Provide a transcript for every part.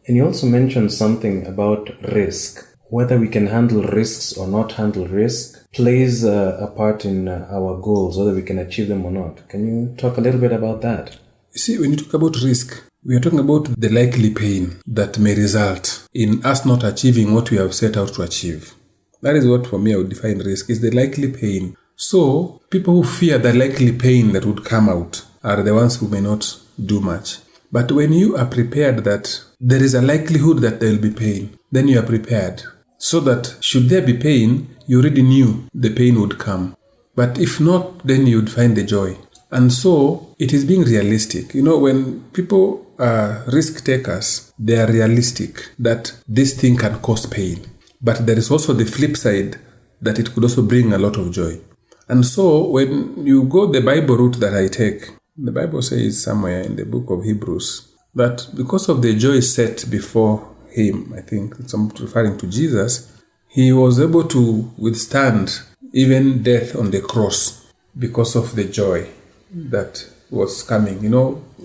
And you also mentioned something about risk. Whether we can handle risks or not handle risk plays a part in our goals, whether we can achieve them or not. Can you talk a little bit about that? You see, when you talk about risk, we are talking about the likely pain that may result in us not achieving what we have set out to achieve. That is what, for me, I would define risk, is the likely pain. So, people who fear the likely pain that would come out are the ones who may not do much. But when you are prepared that there is a likelihood that there will be pain, then you are prepared. So that should there be pain, you already knew the pain would come. But if not, then you would find the joy. And so, it is being realistic. When people are risk takers, they are realistic that this thing can cause pain. But there is also the flip side that it could also bring a lot of joy. And so, when you go the Bible route that I take, the Bible says somewhere in the book of Hebrews that because of the joy set before him, I think it's referring to Jesus, he was able to withstand even death on the cross because of the joy that was coming.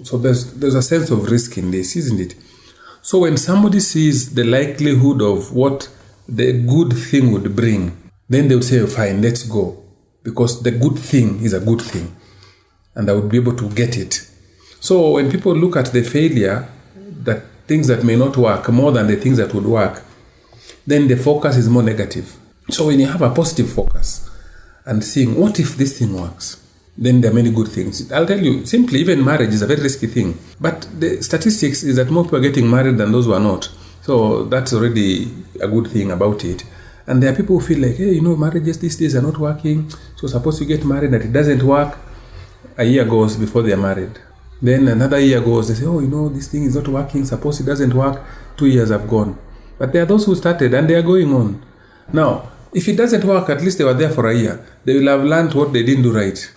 So there's a sense of risk in this, isn't it? So when somebody sees the likelihood of what the good thing would bring, then they would say, fine, let's go. Because the good thing is a good thing. And I would be able to get it. So when people look at the failure, that things that may not work more than the things that would work, then the focus is more negative. So when you have a positive focus and seeing, what if this thing works? Then there are many good things. I'll tell you, simply, even marriage is a very risky thing. But the statistics is that more people are getting married than those who are not. So that's already a good thing about it. And there are people who feel like, hey, marriages these days are not working. So suppose you get married and it doesn't work. A year goes before they are married. Then another year goes, they say, this thing is not working. Suppose it doesn't work. 2 years have gone. But there are those who started and they are going on. Now, if it doesn't work, at least they were there for a year. They will have learned what they didn't do right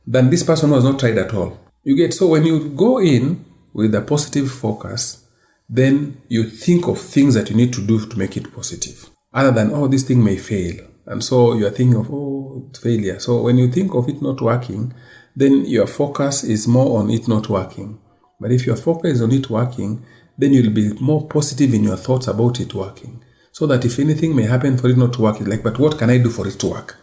than this person who has not tried at all. You get, so when you go in with a positive focus, then you think of things that you need to do to make it positive. Other than, this thing may fail. And so you are thinking of, failure. So when you think of it not working, then your focus is more on it not working. But if your focus is on it working, then you'll be more positive in your thoughts about it working. So that if anything may happen for it not to work, it's like, but what can I do for it to work?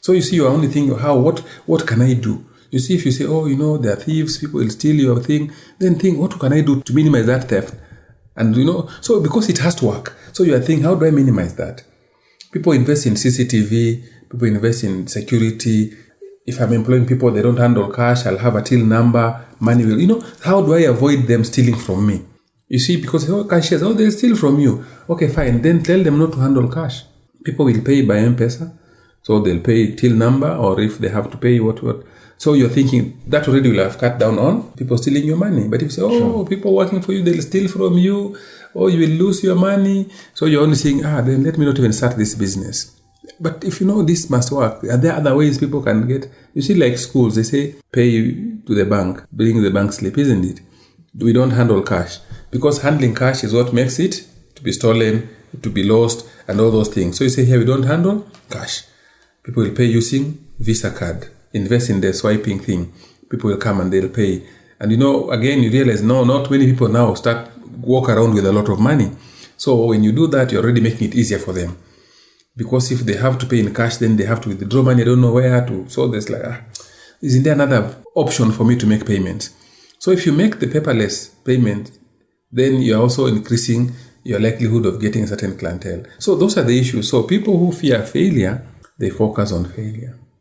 So you see, you're only thinking, what can I do? You see, if you say, there are thieves, people will steal your thing, then think, what can I do to minimize that theft? And so because it has to work. So you are thinking, how do I minimize that? People invest in CCTV, people invest in security. If I'm employing people, they don't handle cash, I'll have a till number, money will, how do I avoid them stealing from me? You see, because cashiers, they'll steal from you. Okay, fine, then tell them not to handle cash. People will pay by M-Pesa, so they'll pay till number, or if they have to pay what. So you're thinking that already will have cut down on people stealing your money. But if you say, sure, people working for you, they'll steal from you, or you will lose your money. So you're only saying, then let me not even start this business. But if this must work, are there other ways people can get? You see, like schools, they say, pay to the bank, bring the bank slip, isn't it? We don't handle cash. Because handling cash is what makes it to be stolen, to be lost, and all those things. So you say, here, we don't handle cash. People will pay using Visa card. Invest in the swiping thing. People will come and they'll pay. And again, you realize, no, not many people now walk around with a lot of money. So when you do that, you're already making it easier for them. Because if they have to pay in cash, then they have to withdraw money. I don't know where to. So there's like, isn't there another option for me to make payments? So if you make the paperless payment, then you're also increasing your likelihood of getting a certain clientele. So those are the issues. So people who fear failure, they focus on failure.